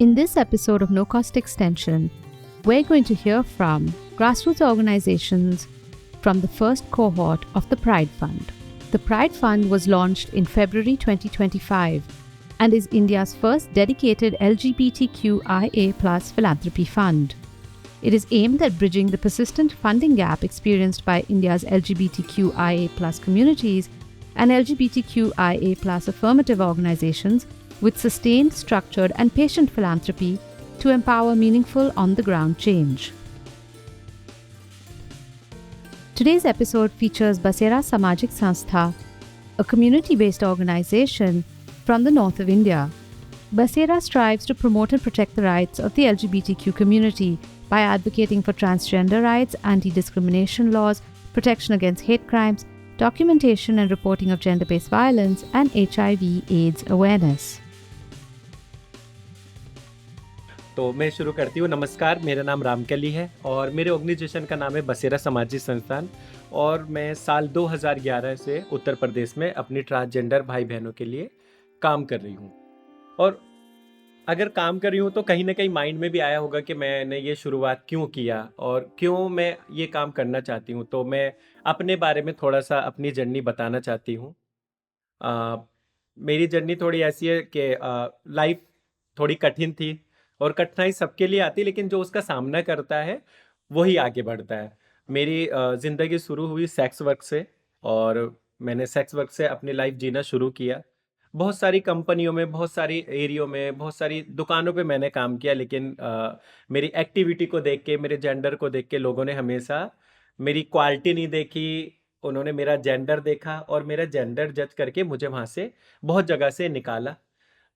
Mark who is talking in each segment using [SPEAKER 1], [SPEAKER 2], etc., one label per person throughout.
[SPEAKER 1] In this episode of No Cost Extension, we're going to hear from grassroots organizations from the first cohort of the Pride Fund. The Pride Fund was launched in February 2025 and is India's first dedicated LGBTQIA+ philanthropy fund. It is aimed at bridging the persistent funding gap experienced by India's LGBTQIA+ communities and LGBTQIA+ affirmative organizations with sustained, structured, and patient philanthropy to empower meaningful on-the-ground change. Today's episode features Basera Samajik Sanstha, a community-based organization from the north of India. Basera strives to promote and protect the rights of the LGBTQ community by advocating for transgender rights, anti-discrimination laws, protection against hate crimes, documentation and reporting of gender-based violence, and HIV/AIDS awareness.
[SPEAKER 2] तो मैं शुरू करती हूँ। नमस्कार, मेरा नाम रामकली है और मेरे ऑर्गेनाइजेशन का नाम है बसेरा सामाजिक संस्थान और मैं साल 2011 से उत्तर प्रदेश में अपनी ट्रांसजेंडर भाई बहनों के लिए काम कर रही हूँ। और अगर काम कर रही हूँ तो कहीं ना कहीं माइंड में भी आया होगा कि मैंने ये शुरुआत क्यों किया और क्यों मैं ये काम करना चाहती हूँ। तो मैं अपने बारे में थोड़ा सा अपनी जर्नी बताना चाहती हूँ। मेरी जर्नी थोड़ी ऐसी है कि लाइफ थोड़ी कठिन थी और कठिनाई सबके लिए आती है, लेकिन जो उसका सामना करता है वही आगे बढ़ता है। मेरी ज़िंदगी शुरू हुई सेक्स वर्क से और मैंने सेक्स वर्क से अपनी लाइफ जीना शुरू किया। बहुत सारी कंपनियों में, बहुत सारी एरियो में, बहुत सारी दुकानों पे मैंने काम किया, लेकिन मेरी एक्टिविटी को देख के, मेरे जेंडर को देख के लोगों ने हमेशा मेरी क्वालिटी नहीं देखी, उन्होंने मेरा जेंडर देखा और मेरा जेंडर जज करके मुझे वहाँ से बहुत जगह से निकाला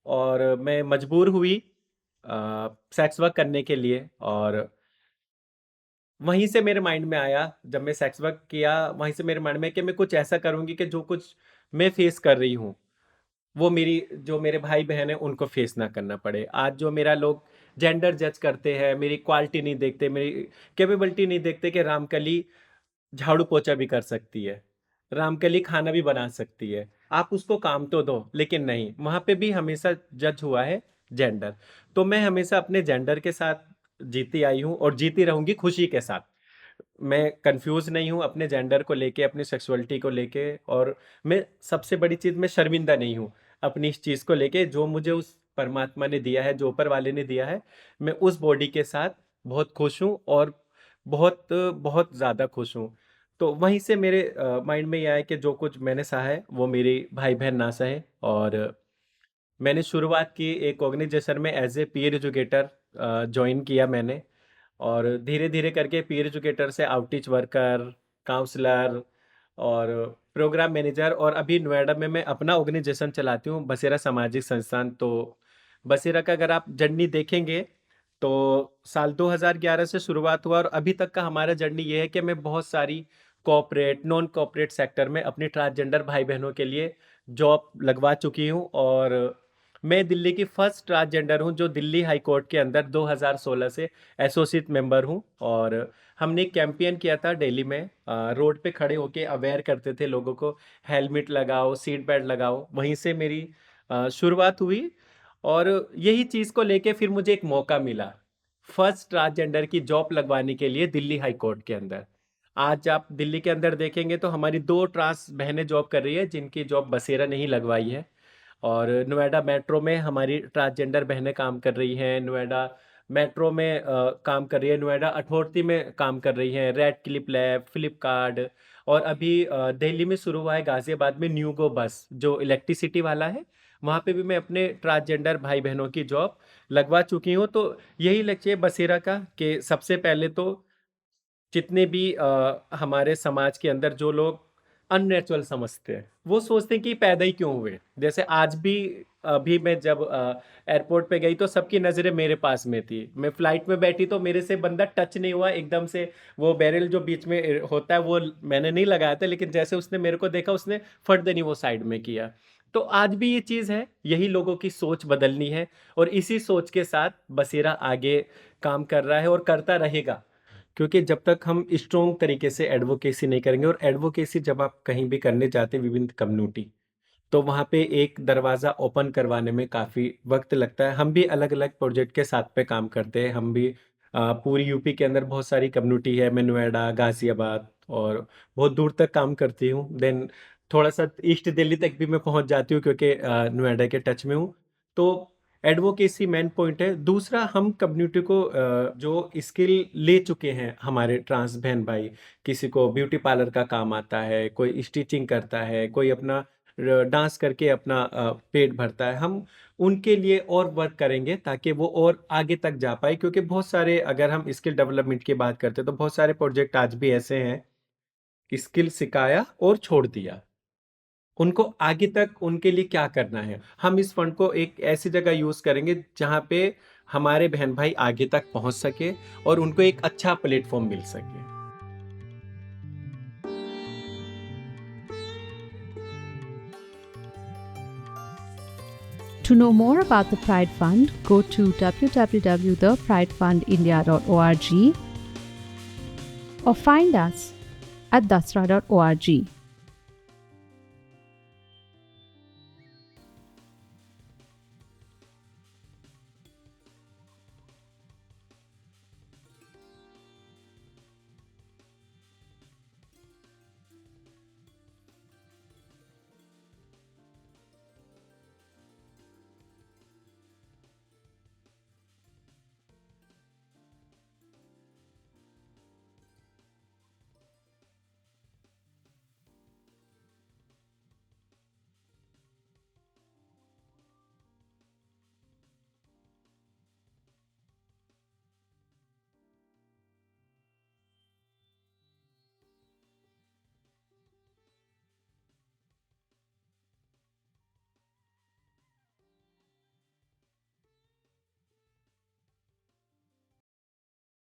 [SPEAKER 2] और मैं मजबूर हुई सेक्स वर्क करने के लिए। और वहीं से मेरे माइंड में आया, जब मैं सेक्स वर्क किया, वहीं से मेरे माइंड में कि मैं कुछ ऐसा करूँगी कि जो कुछ मैं फेस कर रही हूँ, वो जो मेरे भाई-बहन हैं, उनको फेस ना करना पड़े। आज जो मेरा लोग जेंडर जज करते हैं, मेरी क्वालिटी नहीं देखते, मेरी कैपेबिलिटी नहीं देखते कि रामकली झाड़ू-पोछा भी कर सकती है, रामकली खाना भी बना सकती है। आप उसको काम तो दो, लेकिन नहीं, वहाँ पे भी हमेशा जज हुआ है जेंडर। तो मैं हमेशा अपने जेंडर के साथ जीती आई हूँ और जीती रहूँगी खुशी के साथ। मैं कन्फ्यूज़ नहीं हूँ अपने जेंडर को लेके, अपनी सेक्सुअलिटी को लेके और मैं सबसे बड़ी चीज़ मैं शर्मिंदा नहीं हूँ अपनी इस चीज़ को लेके। जो मुझे उस परमात्मा ने दिया है, जो ऊपर वाले ने दिया है, मैं उस बॉडी के साथ बहुत खुश हूँ और बहुत, बहुत ज़्यादा खुश हूँ। तो वहीं से मेरे माइंड में ये आया कि जो कुछ मैंने सहा है, वो मेरे भाई-बहन ना सहे। और मैंने शुरुआत की एक ऑर्गेनाइजेशन में as a peer educator join किया मैंने और धीरे-धीरे करके पीयर एजुकेटर से आउटरीच वर्कर, काउंसलर और प्रोग्राम मैनेजर और अभी नोएडा में मैं अपना ऑर्गेनाइजेशन चलाती हूँ, बसेरा सामाजिक संस्थान। तो बसेरा का अगर आप जर्नी देखेंगे, तो साल 2011 से शुरुआत हुआ और अभी तक का हमारा जर्नी ये है कि मैं बहुत सारी कॉर्पोरेट, नॉन कॉर्पोरेट सेक्टर में अपने ट्रांसजेंडर भाई-बहनों के लिए जॉब लगवा चुकी हूँ और मैं दिल्ली की फर्स्ट ट्रांसजेंडर हूँ, जो दिल्ली हाई कोर्ट के अंदर 2016 से एसोसिएट मेंबर हूँ। और हमने एक कैंपेन किया था दिल्ली में, रोड पे खड़े होके अवेयर करते थे लोगों को, हेलमेट लगाओ, सीट बेल्ट लगाओ। वहीं से मेरी शुरुआत हुई और यही चीज़ को लेके फिर मुझे एक मौका मिला, फर्स्ट ट्रांसजेंडर की जॉब लगवाने के लिए दिल्ली हाई कोर्ट के अंदर। आज आप दिल्ली के अंदर देखेंगे तो हमारी 2 ट्रांस बहनें जॉब कर रही है, जिनकी जॉब बसेरा ने ही लगवाई है। और नोएडा मेट्रो में हमारी ट्रांसजेंडर बहनें काम कर रही हैं, नोएडा मेट्रो में काम कर रही है, नोएडा अथॉरिटी में काम कर रही हैं, रेड क्लिप लैब, फ्लिपकार्ट। और अभी दिल्ली में शुरू हुआ है गाज़ियाबाद में न्यूगो बस, जो इलेक्ट्रिसिटी वाला है, वहाँ पे भी मैं अपने ट्रांसजेंडर भाई-बहनों की जॉब लगवा चुकी हूँ। तो यही लक्ष्य है बसेरा का कि सबसे पहले तो जितने भी हमारे समाज के अंदर जो लोग अननेचुरल समझते हैं, वो सोचते हैं कि पैदा ही क्यों हुए। जैसे आज भी अभी मैं जब एयरपोर्ट पे गई तो सबकी नज़रें मेरे पास में थी। मैं फ्लाइट में बैठी तो मेरे से बंदा टच नहीं हुआ एकदम से, वो बैरल जो बीच में होता है वो मैंने नहीं लगाया था, लेकिन जैसे उसने मेरे को देखा उसने फट देनी वो साइड में किया। तो आज भी ये चीज़ है, यही लोगों की सोच बदलनी है और इसी सोच के साथ बसेरा आगे काम कर रहा है और करता रहेगा। क्योंकि जब तक हम स्ट्रॉन्ग तरीके से एडवोकेसी नहीं करेंगे, और एडवोकेसी जब आप कहीं भी करने जाते हैं विभिन्न कम्युनिटी, तो वहाँ पे एक दरवाज़ा ओपन करवाने में काफ़ी वक़्त लगता है। हम भी अलग-अलग प्रोजेक्ट के साथ पे काम करते हैं। हम भी पूरी यूपी के अंदर बहुत सारी कम्युनिटी है, मैं नोएडा, गाज़ियाबाद और बहुत दूर तक काम करती हूँ। देन थोड़ा-सा ईस्ट दिल्ली तक भी मैं पहुँच जाती हूँ क्योंकि नोएडा के टच में हूँ। तो एडवोकेसी मेन पॉइंट है। दूसरा हम कम्युनिटी को जो स्किल ले चुके हैं हमारे ट्रांस बहन भाई, किसी को ब्यूटी पार्लर का काम आता है, कोई स्टिचिंग करता है, कोई अपना डांस करके अपना पेट भरता है। हम उनके लिए और वर्क करेंगे ताकि वो और आगे तक जा पाए क्योंकि बहुत सारे अगर हम स्किल डेवलपमेंट की बात करते हैं तो बहुत सारे प्रोजेक्ट आज भी ऐसे हैं, स्किल सिखाया और छोड़ दिया। उनको आगे तक उनके लिए क्या करना है? हम इस फंड को एक ऐसी जगह यूज़ करेंगे जहाँ पे हमारे बहन-भाई आगे तक पहुँच सके और उनको एक अच्छा प्लेटफ़ॉर्म मिल सके।
[SPEAKER 1] To know more about the Pride Fund, go to www.thepridefundindia.org or find us at dasra.org.